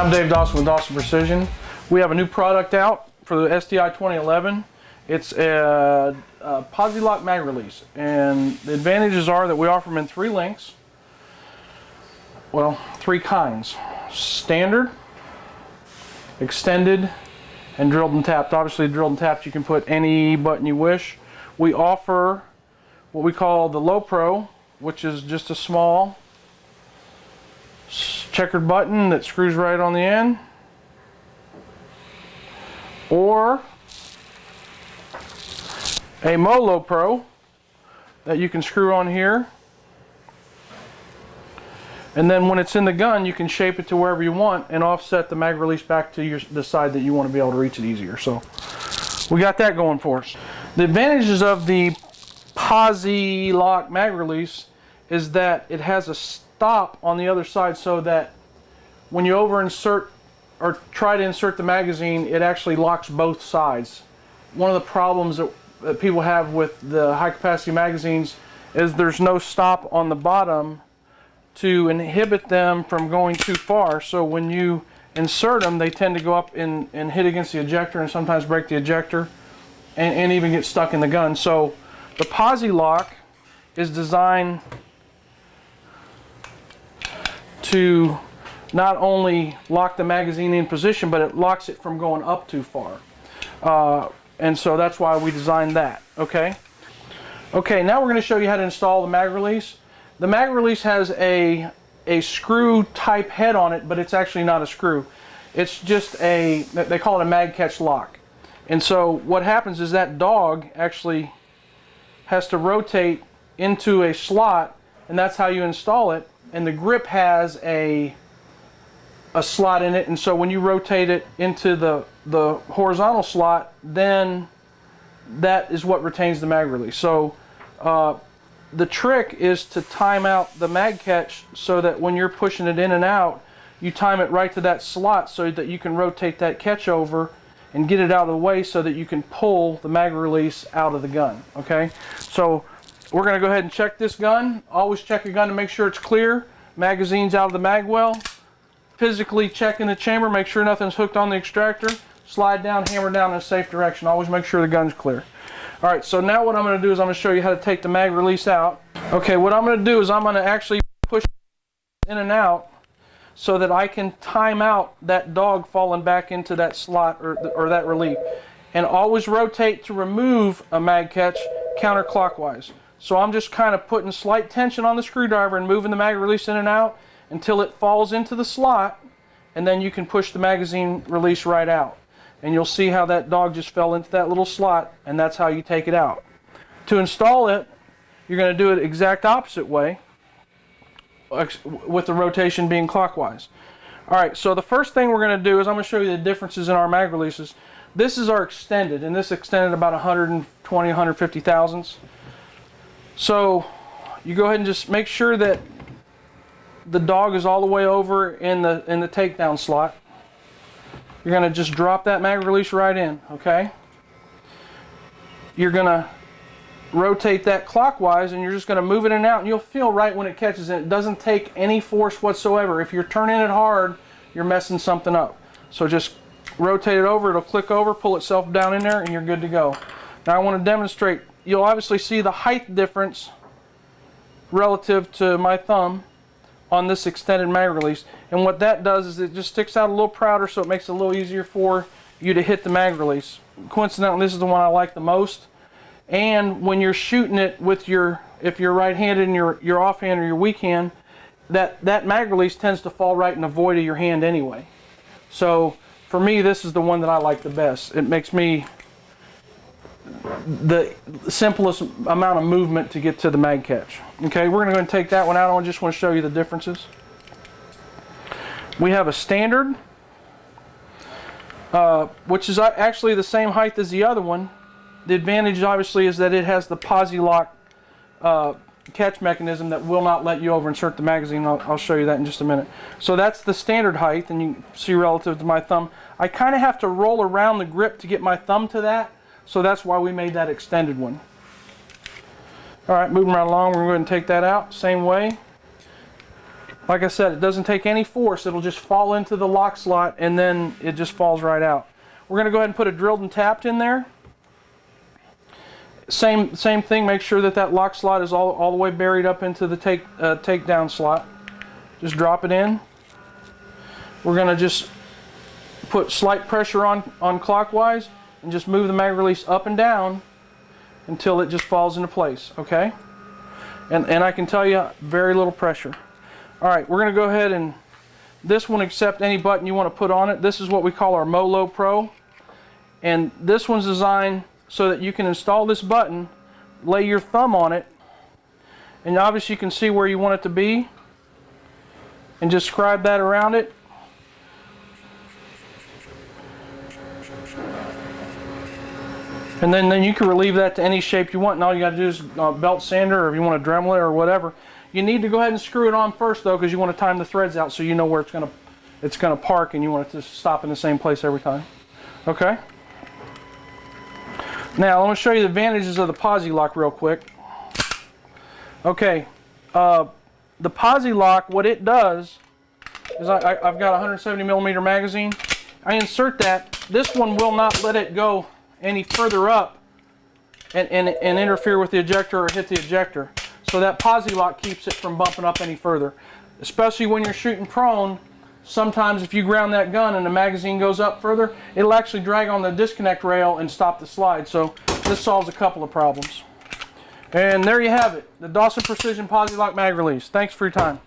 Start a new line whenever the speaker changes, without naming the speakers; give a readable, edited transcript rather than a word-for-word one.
Hi, I'm Dave Dawson with Dawson Precision. We have a new product out for the STI 2011. It's a Posi-Lock Mag Release, and the advantages are that we offer them in 3 lengths. Well, 3 kinds: standard, extended, and drilled and tapped. Obviously, drilled and tapped, you can put any button you wish. We offer what we call the Low Pro, which is just a small checkered button that screws right on the end, or a Low Pro that you can screw on here, and then when it's in the gun you can shape it to wherever you want and offset the mag release back to the side that you want to be able to reach it easier. So we got that going for us. The advantages of the Posi-Lock Mag Release is that it has a stop on the other side, so that when you over insert or try to insert the magazine, it actually locks both sides. One of the problems that people have with the high capacity magazines is there's no stop on the bottom to inhibit them from going too far. So when you insert them, they tend to go up and hit against the ejector and sometimes break the ejector and even get stuck in the gun. So the Posi-Lock is designed to not only lock the magazine in position, but it locks it from going up too far. And so that's why we designed that. Okay, now we're going to show you how to install the mag release. The mag release has a screw type head on it, but it's actually not a screw. It's just they call it a mag catch lock. And so what happens is that dog actually has to rotate into a slot, and that's how you install it. And the grip has a slot in it, and so when you rotate it into the horizontal slot, then that is what retains the mag release. So the trick is to time out the mag catch so that when you're pushing it in and out, you time it right to that slot so that you can rotate that catch over and get it out of the way so that you can pull the mag release out of the gun. Okay, so we're going to go ahead and check this gun. Always check a gun to make sure it's clear. Magazine's out of the mag well. Physically check in the chamber, make sure nothing's hooked on the extractor. Slide down, hammer down in a safe direction. Always make sure the gun's clear. Alright, so now what I'm going to do is I'm going to show you how to take the mag release out. Okay, what I'm going to do is I'm going to actually push in and out so that I can time out that dog falling back into that slot or that relief. And always rotate to remove a mag catch counterclockwise. So I'm just kind of putting slight tension on the screwdriver and moving the mag release in and out until it falls into the slot, and then you can push the magazine release right out. And you'll see how that dog just fell into that little slot, and that's how you take it out. To install it, you're going to do it exact opposite way, with the rotation being clockwise. Alright, so the first thing we're going to do is I'm going to show you the differences in our mag releases. This is our extended, and this extended about 120, 150 thousandths. So you go ahead and just make sure that the dog is all the way over in the takedown slot. You're going to just drop that mag release right in, okay? You're going to rotate that clockwise, and you're just going to move it in and out, and you'll feel right when it catches it. It doesn't take any force whatsoever. If you're turning it hard, you're messing something up. So just rotate it over, it'll click over, pull itself down in there, and you're good to go. Now I want to demonstrate. You'll obviously see the height difference relative to my thumb on this extended mag release, and what that does is it just sticks out a little prouder, so it makes it a little easier for you to hit the mag release. Coincidentally, this is the one I like the most, and when you're shooting it with if you're right-handed and your offhand or your weak hand, that mag release tends to fall right in the void of your hand anyway. So for me, this is the one that I like the best. It makes me the simplest amount of movement to get to the mag catch. Okay, we're going to go and take that one out. I just want to show you the differences. We have a standard, which is actually the same height as the other one. The advantage obviously is that it has the Posi-Lock catch mechanism that will not let you over insert the magazine. I'll show you that in just a minute. So that's the standard height, and you can see relative to my thumb. I kind of have to roll around the grip to get my thumb to that. So that's why we made that extended one. Alright, moving right along, we're going to take that out. Same way. Like I said, it doesn't take any force. It'll just fall into the lock slot and then it just falls right out. We're going to go ahead and put a drilled and tapped in there. Same thing, make sure that that lock slot is all the way buried up into the takedown slot. Just drop it in. We're going to just put slight pressure on clockwise and just move the mag release up and down until it just falls into place, okay? And I can tell you, very little pressure. All right, we're going to go ahead and this one accept any button you want to put on it. This is what we call our Molo Pro. And this one's designed so that you can install this button, lay your thumb on it, and obviously you can see where you want it to be, and just scribe that around it. And then you can relieve that to any shape you want, and all you got to do is belt sander, or if you want to Dremel it or whatever. You need to go ahead and screw it on first though, because you want to time the threads out so you know where it's gonna park, and you want it to stop in the same place every time. Okay? Now, I'm going to show you the advantages of the Posi-Lock real quick. Okay, the Posi-Lock, what it does is I've got a 170mm magazine. I insert that. This one will not let it go any further up and interfere with the ejector or hit the ejector. So that Posi-Lock keeps it from bumping up any further. Especially when you're shooting prone, sometimes if you ground that gun and the magazine goes up further, it'll actually drag on the disconnect rail and stop the slide. So this solves a couple of problems. And there you have it, the Dawson Precision Posi-Lock Mag Release. Thanks for your time.